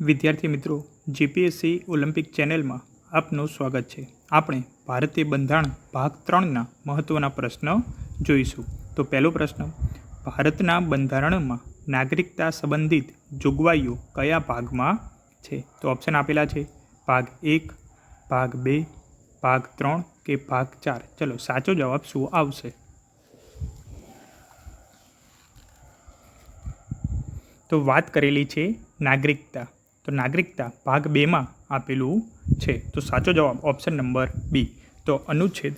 વિદ્યાર્થી મિત્રો, GPSC Olympic ચેનલમાં આપનું સ્વાગત છે. આપણે ભારતીય બંધારણ ભાગ 3ના મહત્ત્વના પ્રશ્ન જોઈશું. તો પહેલો પ્રશ્ન, ભારતના બંધારણમાં નાગરિકતા સંબંધિત જોગવાઈઓ કયા ભાગમાં છે? તો ઓપ્શન આપેલા છે ભાગ 1, ભાગ 2, ભાગ 3 કે ભાગ 4. ચલો સાચો જવાબ શું આવશે? તો વાત કરેલી છે નાગરિકતા. તો નાગરિકતા ભાગ 2માં આપેલું છે. તો સાચો જવાબ ઓપ્શન નંબર બી. તો અનુચ્છેદ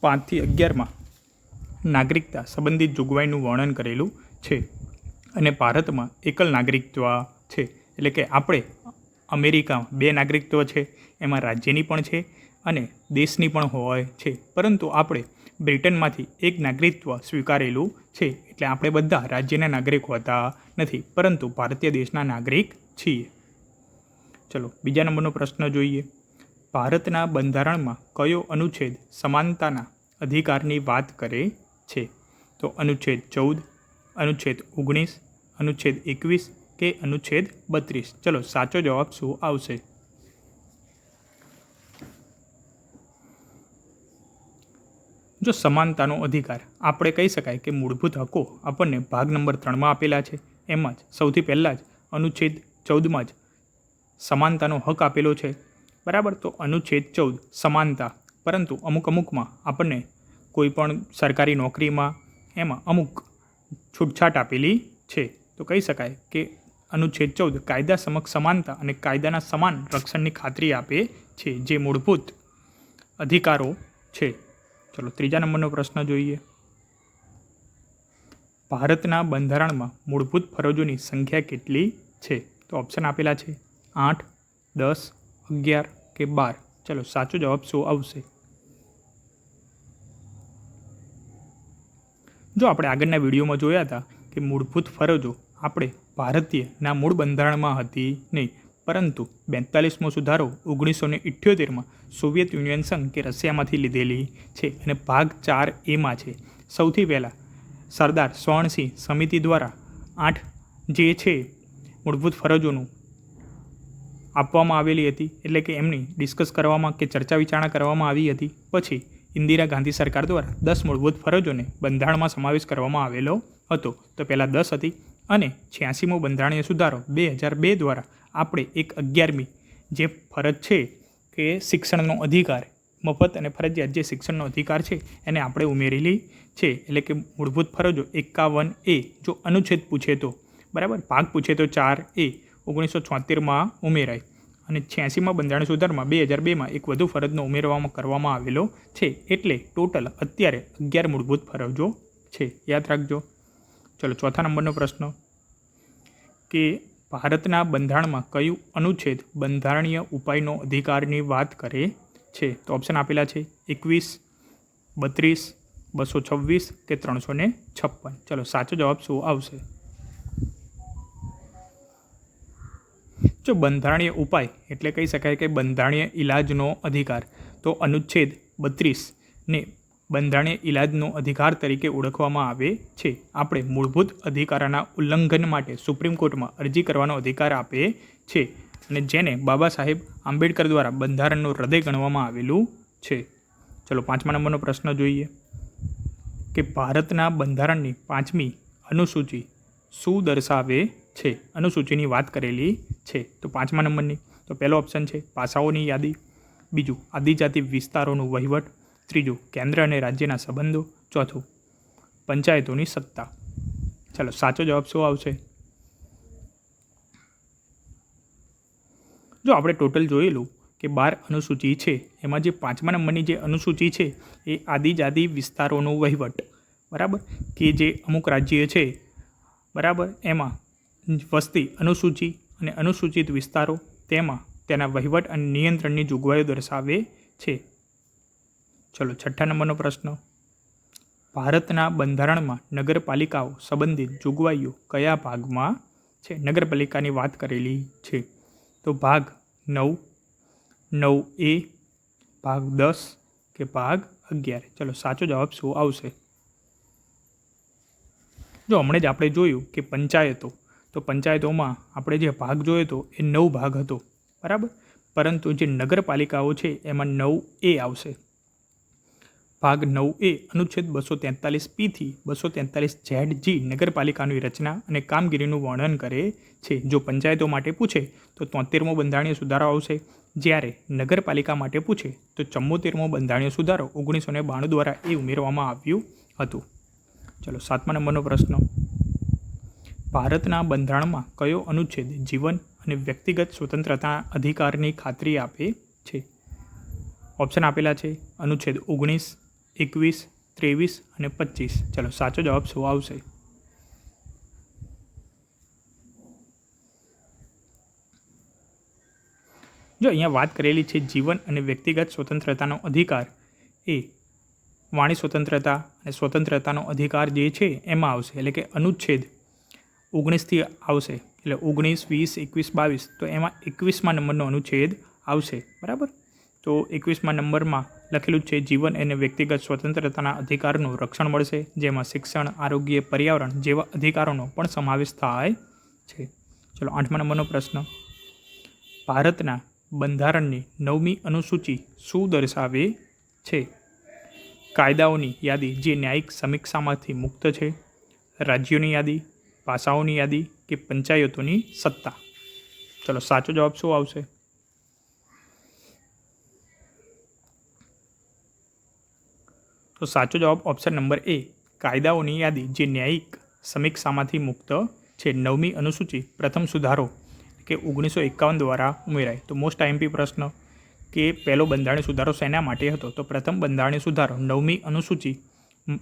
5થી 11માં નાગરિકતા સંબંધિત જોગવાઈનું વર્ણન કરેલું છે. અને ભારતમાં એકલ નાગરિકત્વ છે, એટલે કે આપણે અમેરિકામાં 2 નાગરિકત્વ છે, એમાં રાજ્યની પણ છે અને દેશની પણ હોય છે. પરંતુ આપણે બ્રિટનમાંથી એક નાગરિકત્વ સ્વીકારેલું છે, એટલે આપણે બધા રાજ્યના નાગરિક હોતા નથી, પરંતુ ભારતીય દેશના નાગરિક છીએ. ચલો બીજા નંબરનો પ્રશ્ન જોઈએ. ભારતના બંધારણમાં કયો અનુચ્છેદ સમાનતાના અધિકારની વાત કરે છે? તો અનુચ્છેદ 14, અનુચ્છેદ 19, અનુચ્છેદ 21 કે અનુચ્છેદ 32. ચલો સાચો જવાબ શું આવશે? જો સમાનતાનો અધિકાર આપણે કહી શકાય કે મૂળભૂત હકો આપણને ભાગ નંબર 3માં આપેલા છે. એમાં જ સૌથી પહેલાં જ અનુચ્છેદ 14માં જ સમાનતાનો હક આપેલો છે, બરાબર. તો અનુચ્છેદ 14 સમાનતા, પરંતુ અમુકમાં આપણને કોઈ પણ સરકારી નોકરીમાં એમાં અમુક છૂટછાટ આપેલી છે. તો કહી શકાય કે અનુચ્છેદ 14 કાયદા સમક્ષ સમાનતા અને કાયદાના સમાન રક્ષણની ખાતરી આપે છે, જે મૂળભૂત અધિકારો છે. ચલો ત્રીજા નંબરનો પ્રશ્ન જોઈએ. ભારતના બંધારણમાં મૂળભૂત ફરજોની સંખ્યા કેટલી છે? તો ઓપ્શન આપેલા છે 8, 10, 11 કે 12. ચલો સાચો જવાબ શું આવશે? જો આપણે આગળના વિડીયોમાં જોયા હતા કે મૂળભૂત ફરજો આપણે ભારતીયના મૂળ બંધારણમાં હતી નહીં, પરંતુ 42મો સુધારો 1978માં સોવિયત યુનિયન સંઘ કે રશિયામાંથી લીધેલી છે અને ભાગ 4A છે. સૌથી પહેલાં સરદાર સ્વર્ણસિંહ સમિતિ દ્વારા 8 જે છે મૂળભૂત ફરજોનું આપવામાં આવેલી હતી, એટલે કે એમની ડિસ્કસ કરવામાં કે ચર્ચા વિચારણા કરવામાં આવી હતી. પછી ઇન્દિરા ગાંધી સરકાર દ્વારા 10 મૂળભૂત ફરજોને બંધારણમાં સમાવેશ કરવામાં આવેલો હતો. તો પહેલાં 10 હતી અને 86મો બંધારણીય સુધારો 2002 દ્વારા આપણે એક 11મી જે ફરજ છે કે શિક્ષણનો અધિકાર, મફત અને ફરજિયાત જે શિક્ષણનો અધિકાર છે એને આપણે ઉમેરેલી છે. એટલે કે મૂળભૂત ફરજો 51A જો અનુચ્છેદ પૂછે તો, બરાબર, ભાગ પૂછે તો 4A 1976માં ઉમેરાય. અને 86મા બંધારણ સુધારમાં 2002માં એક વધુ ફરજનો ઉમેરવામાં કરવામાં આવેલો છે. એટલે ટોટલ અત્યારે 11 મૂળભૂત ફરજો છે, યાદ રાખજો. ચલો ચોથા નંબરનો પ્રશ્ન કે ભારતના બંધારણમાં કયું અનુચ્છેદ બંધારણીય ઉપાયનો અધિકારની વાત કરે છે? તો ઓપ્શન આપેલા છે 21, 32, 226 કે 356. ચલો સાચો જવાબ શું આવશે? જો બંધારણીય ઉપાય એટલે કહી શકાય કે બંધારણીય ઇલાજનો અધિકાર, તો અનુચ્છેદ 32ને બંધારણીય ઇલાજનો અધિકાર તરીકે ઓળખવામાં આવે છે. આપણે મૂળભૂત અધિકારોના ઉલ્લંઘન માટે સુપ્રીમ કોર્ટમાં અરજી કરવાનો અધિકાર આપે છે અને જેને બાબા સાહેબ આંબેડકર દ્વારા બંધારણનું હૃદય ગણવામાં આવેલું છે. ચલો પાંચમા નંબરનો પ્રશ્ન જોઈએ કે ભારતના બંધારણની 5મી અનુસૂચિ શું દર્શાવે છે? અનુસૂચિની વાત કરેલી છે. તો 5મા નંબરની તો પહેલો ઓપ્શન છે પાસાઓની યાદી, બીજું આદિજાતિ વિસ્તારોનું વહીવટ, ત્રીજું કેન્દ્ર અને રાજ્યના સંબંધો, ચોથું પંચાયતોની સત્તા. ચાલો સાચો જવાબ શું આવશે? જો આપણે ટોટલ જોયેલું કે 12 અનુસૂચિ છે, એમાં જે 5મા નંબરની જે અનુસૂચિ છે એ આદિજાતિ વિસ્તારોનું વહીવટ, બરાબર, કે જે અમુક રાજ્ય છે, બરાબર, એમાં વસ્તી અનુસૂચિ અને અનુસૂચિત વિસ્તારો, તેમાં તેના વહીવટ અને નિયંત્રણની જોગવાઈઓ દર્શાવે છે. ચલો છઠ્ઠા નંબરનો પ્રશ્ન, ભારતના બંધારણમાં નગરપાલિકાઓ સંબંધિત જોગવાઈઓ કયા ભાગમાં છે? નગરપાલિકાની વાત કરેલી છે. તો ભાગ 9, 9A, ભાગ 10 કે ભાગ 11. ચલો સાચો જવાબ શું આવશે? જો હમણાં જ આપણે જોયું કે પંચાયતો, તો પંચાયતોમાં આપણે જે ભાગ જોયો હતો એ 9 ભાગ હતો, બરાબર. પરંતુ જે નગરપાલિકાઓ છે એમાં 9A આવશે. ભાગ 9A અનુચ્છેદ 243P થી 243ZG નગરપાલિકાની રચના અને કામગીરીનું વર્ણન કરે છે. જો પંચાયતો માટે પૂછે તો 73મો બંધારણીય સુધારો આવશે. જ્યારે નગરપાલિકા માટે પૂછે તો 74મો બંધારણીય સુધારો 1992 દ્વારા એ ઉમેરવામાં આવ્યું હતું. ચલો 7મા નંબરનો પ્રશ્ન. ભારતના બંધારણમાં કયો અનુચ્છેદ જીવન અને વ્યક્તિગત સ્વતંત્રતા અધિકારની ખાતરી આપે છે? ઓપ્શન આપેલા છે અનુચ્છેદ 19, 21, 23 અને 25. ચલો સાચો જવાબ શું આવશે? જો અહીંયા વાત કરેલી છે જીવન અને વ્યક્તિગત સ્વતંત્રતાનો અધિકાર, એ વાણી સ્વતંત્રતા અને સ્વતંત્રતાનો અધિકાર જે છે એમાં આવશે. એટલે કે અનુચ્છેદ 19થી આવશે. એટલે 19, 20, 21, 22 તો એમાં 21મા નંબરનો અનુચ્છેદ આવશે, બરાબર. તો 21મા નંબરમાં લખેલું છે જીવન અને વ્યક્તિગત સ્વતંત્રતાના અધિકારનું રક્ષણ મળશે, જેમાં શિક્ષણ, આરોગ્ય, પર્યાવરણ જેવા અધિકારોનો પણ સમાવેશ થાય છે. ચલો 8મા નંબરનો પ્રશ્ન. ભારતના બંધારણની 9મી અનુસૂચિ શું દર્શાવે છે? કાયદાઓની યાદી જે ન્યાયિક સમીક્ષામાંથી મુક્ત છે, રાજ્યોની યાદી, ભાષાઓની યાદી કે પંચાયતોની સત્તા? ચલો સાચો જવાબ શું આવશે? તો સાચો જવાબ ઓપ્શન નંબર એ, કાયદાઓની યાદી જે ન્યાયિક સમીક્ષામાંથી મુક્ત છે. 9મી અનુસૂચિ પ્રથમ સુધારો કે 1951 દ્વારા ઉમેરાય. તો મોસ્ટ આઈએમપી પ્રશ્ન કે પહેલો બંધારણીય સુધારો શેના માટે હતો? તો પ્રથમ બંધારણીય સુધારો 9મી અનુસૂચિ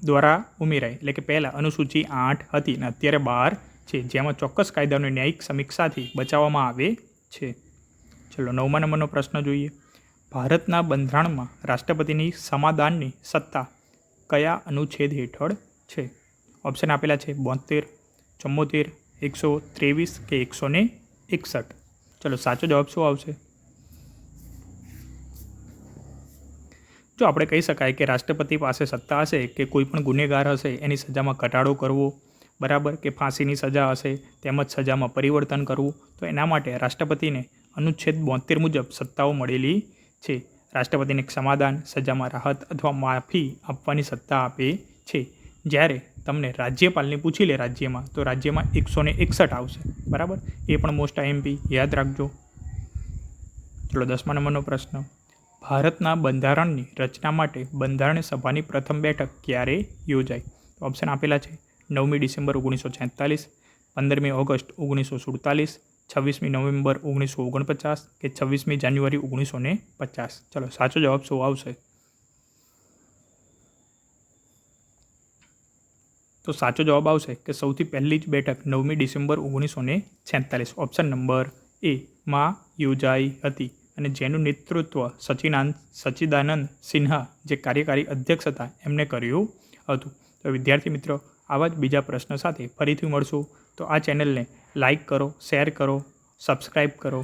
દ્વારા ઉમેરાય. એટલે કે પહેલાં અનુસૂચિ 8 હતી અને અત્યારે 12 છે, જેમાં ચોક્કસ કાયદાઓને ન્યાયિક સમીક્ષાથી બચાવવામાં આવે છે. ચલો 9મા નંબરનો પ્રશ્ન જોઈએ. ભારતના બંધારણમાં રાષ્ટ્રપતિની સમાદાનની સત્તા કયા અનુચ્છેદ હેઠળ છે? ઓપ્શન આપેલા છે 72, 74, 123 કે 161. ચલો સાચો જવાબ શું આવશે? જો આપણે કહી શકાય કે રાષ્ટ્રપતિ પાસે સત્તા હશે કે કોઈ પણ ગુનેગાર હશે એની સજામાં ઘટાડો કરવો, બરાબર, કે ફાંસીની સજા હશે તેમજ સજામાં પરિવર્તન કરવું, તો એના માટે રાષ્ટ્રપતિને અનુચ્છેદ 72 મુજબ સત્તાઓ મળેલી છે. રાષ્ટ્રપતિને સમાધાન, સજામાં રાહત અથવા માફી આપવાની સત્તા આપે છે. જ્યારે તમને રાજ્યપાલને પૂછી લે રાજ્યમાં, તો રાજ્યમાં 161 આવશે, બરાબર. એ પણ મોસ્ટ આઈએમપી યાદ રાખજો. ચલો 10મા નંબરનો પ્રશ્ન. ભારતના બંધારણની રચના માટે બંધારણીય સભાની પ્રથમ બેઠક ક્યારે યોજાઈ? ઓપ્શન આપેલા છે 9મી ડિસેમ્બર 1946, 15મી ઓગસ્ટ 1947, 26મી નવેમ્બર 1949 કે 26મી જાન્યુઆરી 1950. ચલો સાચો જવાબ શું આવશે? તો સાચો જવાબ આવશે કે સૌથી પહેલી જ બેઠક 9મી ડિસેમ્બર 1946 ઓપ્શન નંબર એ માં યોજાઈ હતી અને જેનું નેતૃત્વ સચ્ચિદાનંદ સિન્હા જે કાર્યકારી અધ્યક્ષ હતા એમને કર્યું હતું. તો વિદ્યાર્થી મિત્રો, આવા જ બીજા પ્રશ્ન સાથે ફરીથી મળશું. તો આ ચેનલને લાઈક કરો, શેર કરો, સબસ્ક્રાઈબ કરો.